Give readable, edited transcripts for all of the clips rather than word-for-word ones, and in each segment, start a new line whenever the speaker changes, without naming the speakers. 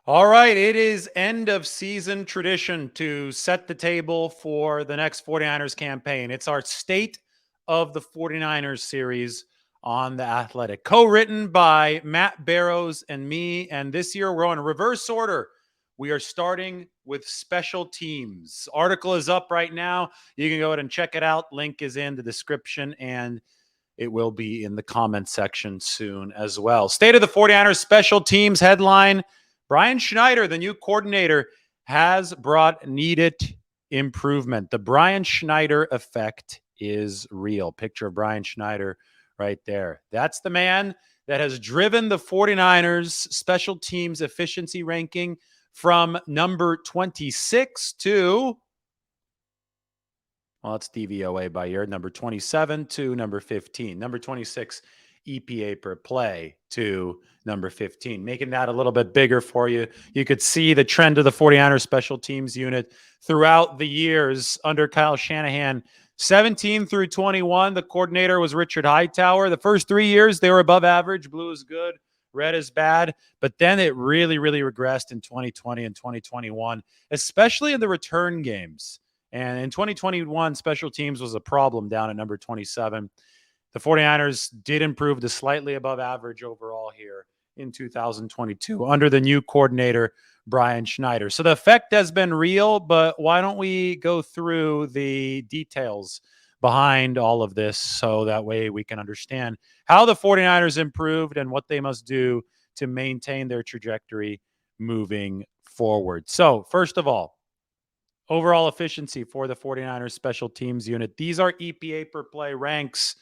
All right, it is end of season tradition to set the table for the next 49ers campaign. It's our State of the 49ers series on The Athletic, co-written by Matt Barrows and me. And this year we're on reverse order. We are starting with special teams. Article is up right now. You can go ahead and check it out. Link is in the description and it will be in the comment section soon as well. State of the 49ers special teams headline: Brian Schneider, the new coordinator, has brought needed improvement. The Brian Schneider effect is real. Picture of Brian Schneider right there. That's the man that has driven the 49ers special teams efficiency ranking from number 26 to, well, it's DVOA by year, number 27 to number 15. Number 26 EPA per play to number 15, making that a little bit bigger for you. You could see the trend of the 49ers special teams unit throughout the years under Kyle Shanahan. 17 through 21, the coordinator was Richard Hightower. The first 3 years, they were above average. Blue is good, red is bad. But then it really, really regressed in 2020 and 2021, especially in the return games. And in 2021, special teams was a problem down at number 27. The 49ers did improve to slightly above average overall here in 2022 under the new coordinator, Brian Schneider. So the effect has been real, but why don't we go through the details behind all of this so that way we can understand how the 49ers improved and what they must do to maintain their trajectory moving forward. So first of all, overall efficiency for the 49ers special teams unit. These are EPA per play ranks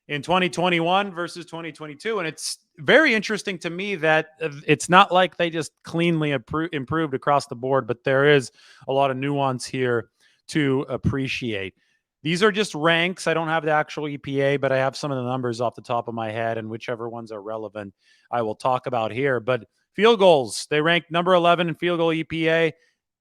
in 2021 versus 2022. And it's very interesting to me that it's not like they just cleanly improved across the board, but there is a lot of nuance here to appreciate. These are just ranks. I don't have the actual EPA, but I have some of the numbers off the top of my head, and whichever ones are relevant, I will talk about here. But field goals, they ranked number 11 in field goal EPA,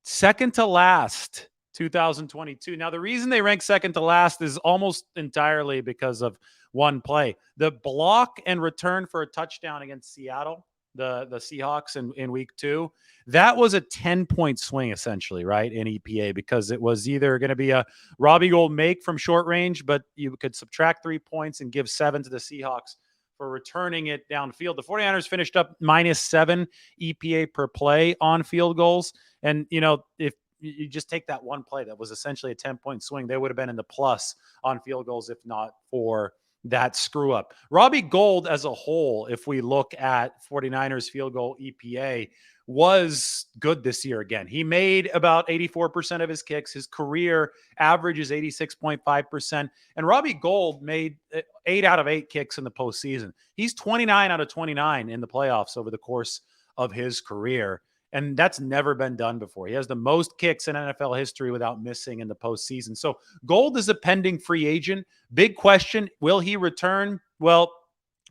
second to last 2022. Now, the reason they rank second to last is almost entirely because of one play. The block and return for a touchdown against Seattle, the Seahawks in week 2, that was a 10-point swing essentially, right, in EPA, because it was either going to be a Robbie Gould make from short range, but you could subtract 3 points and give 7 to the Seahawks for returning it downfield. The 49ers finished up -7 EPA per play on field goals. And, you know, if you just take that one play that was essentially a 10-point swing, they would have been in the plus on field goals if not for that screw up. Robbie Gould as a whole, if we look at 49ers field goal EPA, was good this year again. He made about 84% of his kicks. His career average is 86.5%. And Robbie Gould made 8 out of 8 kicks in the postseason. He's 29 out of 29 in the playoffs over the course of his career. And that's never been done before. He has the most kicks in NFL history without missing in the postseason. So Gould is a pending free agent. Big question, will he return? Well,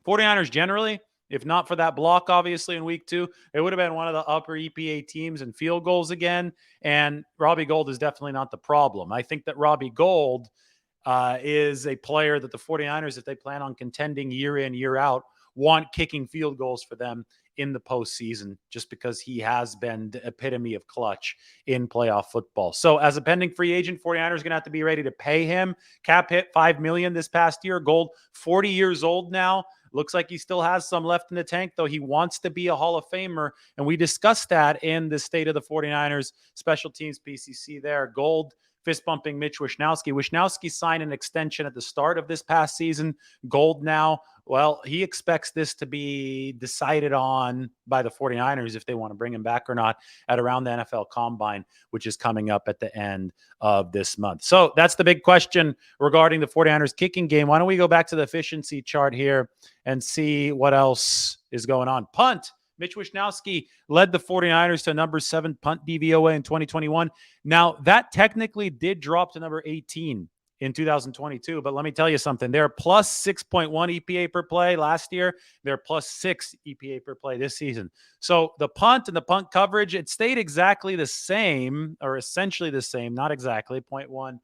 49ers generally, if not for that block, obviously, in week 2, it would have been one of the upper EPA teams in field goals again. And Robbie Gould is definitely not the problem. I think that Robbie Gould is a player that the 49ers, if they plan on contending year in, year out, want kicking field goals for them in the postseason, just because he has been the epitome of clutch in playoff football. So as a pending free agent, 49ers going to have to be ready to pay him. Cap hit $5 million this past year. Gould, 40 years old now. Looks like he still has some left in the tank, though he wants to be a Hall of Famer. And we discussed that in the State of the 49ers special teams PCC there. Gould fist bumping Mitch Wishnowsky. Wishnowsky signed an extension at the start of this past season. Gould now, well, he expects this to be decided on by the 49ers if they want to bring him back or not at around the NFL Combine, which is coming up at the end of this month. So that's the big question regarding the 49ers kicking game. Why don't we go back to the efficiency chart here and see what else is going on? Punt. Mitch Wishnowsky led the 49ers to number 7 punt DVOA in 2021. Now, that technically did drop to number 18 in 2022, but let me tell you something. They're plus 6.1 EPA per play last year. They're plus 6 EPA per play this season. So the punt and the punt coverage, it stayed exactly the same, or essentially the same, not exactly, 0.1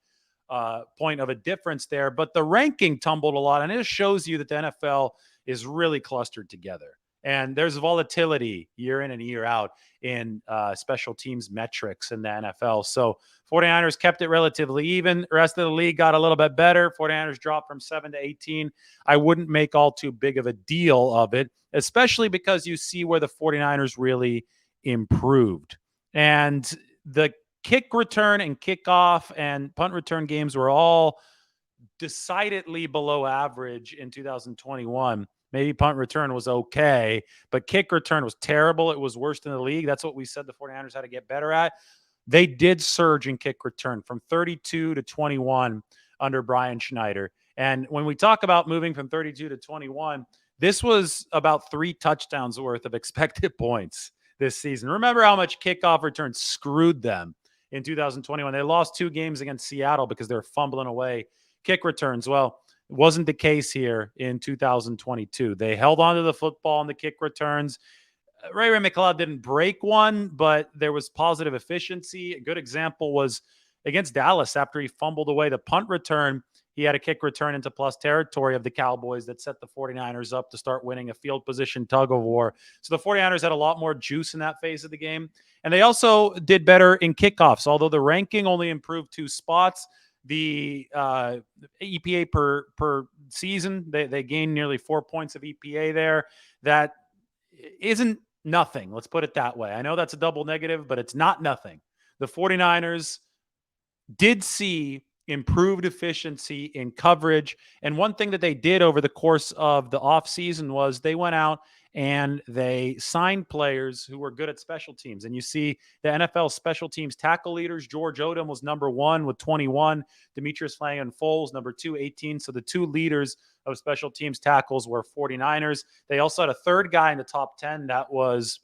point of a difference there, but the ranking tumbled a lot, and it shows you that the NFL is really clustered together. And there's volatility year in and year out in special teams metrics in the NFL. So 49ers kept it relatively even. The rest of the league got a little bit better. 49ers dropped from 7 to 18. I wouldn't make all too big of a deal of it, especially because you see where the 49ers really improved. And the kick return and kickoff and punt return games were all decidedly below average in 2021. Maybe punt return was okay, but kick return was terrible. It was worse than the league. That's what we said the 49ers had to get better at. They did surge in kick return from 32 to 21 under Brian Schneider. And when we talk about moving from 32 to 21, this was about 3 touchdowns worth of expected points this season. Remember how much kickoff returns screwed them in 2021. They lost 2 games against Seattle because they were fumbling away kick returns. Well, it wasn't the case here in 2022. They held on to the football on the kick returns. Ray McLeod didn't break one, but there was positive efficiency. A good example was against Dallas after he fumbled away the punt return. He had a kick return into plus territory of the Cowboys that set the 49ers up to start winning a field position tug of war. So the 49ers had a lot more juice in that phase of the game. And they also did better in kickoffs, although the ranking only improved 2 spots. The EPA per season, they gained nearly 4 points of EPA there. That isn't nothing. Let's put it that way. I know that's a double negative, but it's not nothing. The 49ers did see improved efficiency in coverage. And one thing that they did over the course of the offseason was they went out and they signed players who were good at special teams. And you see the NFL special teams tackle leaders. George Odom was number 1 with 21. Demetrius Flangan-Foles, number 2, 18. So the 2 leaders of special teams tackles were 49ers. They also had a third guy in the top 10. That was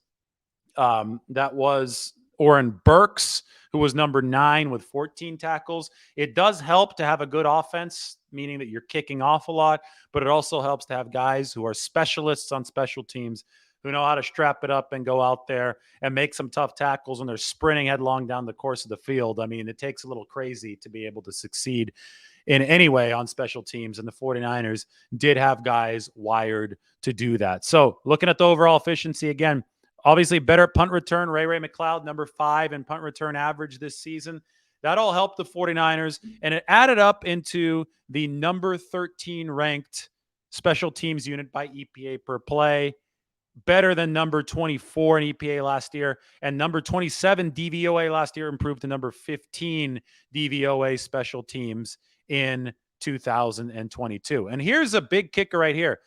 Oren Burks, who was number 9 with 14 tackles. It does help to have a good offense, meaning that you're kicking off a lot, but it also helps to have guys who are specialists on special teams who know how to strap it up and go out there and make some tough tackles when they're sprinting headlong down the course of the field. I mean, it takes a little crazy to be able to succeed in any way on special teams, and the 49ers did have guys wired to do that. So looking at the overall efficiency again, obviously better punt return. Ray McLeod, number 5 in punt return average this season. That all helped the 49ers, and it added up into the number 13 ranked special teams unit by EPA per play, better than number 24 in EPA last year, and number 27 DVOA last year improved to number 15 DVOA special teams in 2022. And here's a big kicker right here.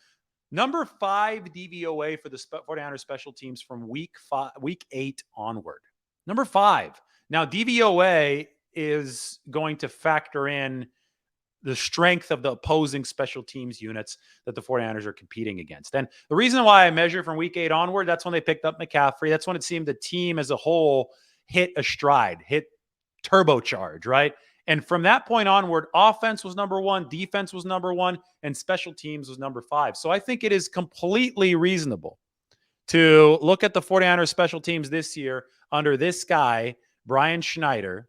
Number 5 DVOA for the 49ers special teams from week 8 onward. Number 5. Now, DVOA is going to factor in the strength of the opposing special teams units that the 49ers are competing against. And the reason why I measure from week 8 onward, that's when they picked up McCaffrey. That's when it seemed the team as a whole hit a stride, hit turbocharge, right? And from that point onward, offense was number 1, defense was number 1, and special teams was number 5. So I think it is completely reasonable to look at the 49ers special teams this year under this guy, Brian Schneider,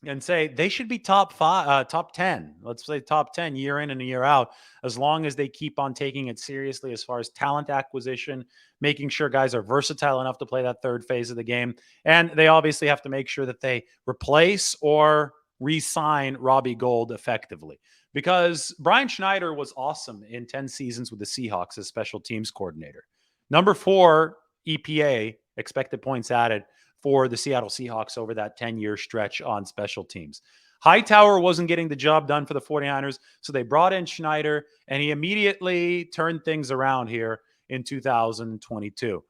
and say they should be top 10. Let's say top 10 year in and year out, as long as they keep on taking it seriously as far as talent acquisition, making sure guys are versatile enough to play that third phase of the game. And they obviously have to make sure that they replace or re-sign Robbie Gould effectively, because Brian Schneider was awesome in 10 seasons with the Seahawks as special teams coordinator. Number 4 EPA, expected points added, for the Seattle Seahawks over that 10-year stretch on special teams. Hightower wasn't getting the job done for the 49ers, so they brought in Schneider, and he immediately turned things around here in 2022.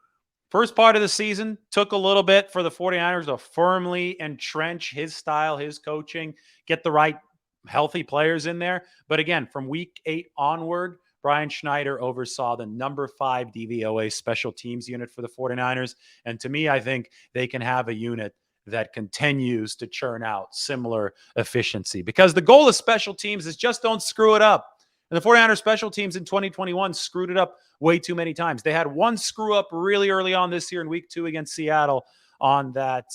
First part of the season took a little bit for the 49ers to firmly entrench his style, his coaching, get the right healthy players in there. But again, from week 8 onward, Brian Schneider oversaw the number 5 DVOA special teams unit for the 49ers. And to me, I think they can have a unit that continues to churn out similar efficiency, because the goal of special teams is just don't screw it up. And the 49ers special teams in 2021 screwed it up way too many times. They had one screw up really early on this year in week 2 against Seattle on that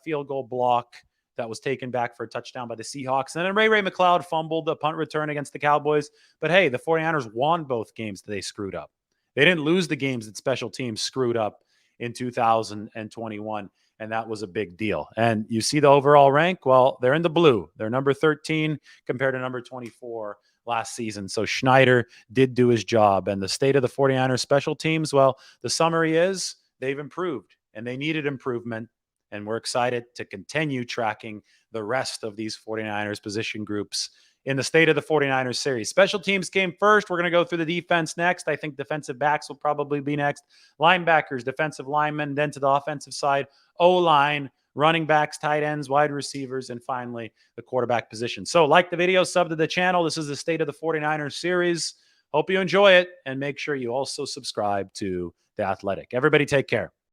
field goal block that was taken back for a touchdown by the Seahawks. And then Ray McLeod fumbled the punt return against the Cowboys. But hey, the 49ers won both games that they screwed up. They didn't lose the games that special teams screwed up in 2021. And that was a big deal. And you see the overall rank. Well, they're in the blue. They're number 13 compared to number 24 last season. So Schneider did do his job. And the state of the 49ers special teams, well, the summary is they've improved and they needed improvement. And we're excited to continue tracking the rest of these 49ers position groups in the state of the 49ers series. Special teams came first. We're going to go through the defense next. I think defensive backs will probably be next. Linebackers, defensive linemen, then to the offensive side, O-line, running backs, tight ends, wide receivers, and finally the quarterback position. So like the video, sub to the channel. This is the State of the 49ers series. Hope you enjoy it, and make sure you also subscribe to The Athletic. Everybody take care.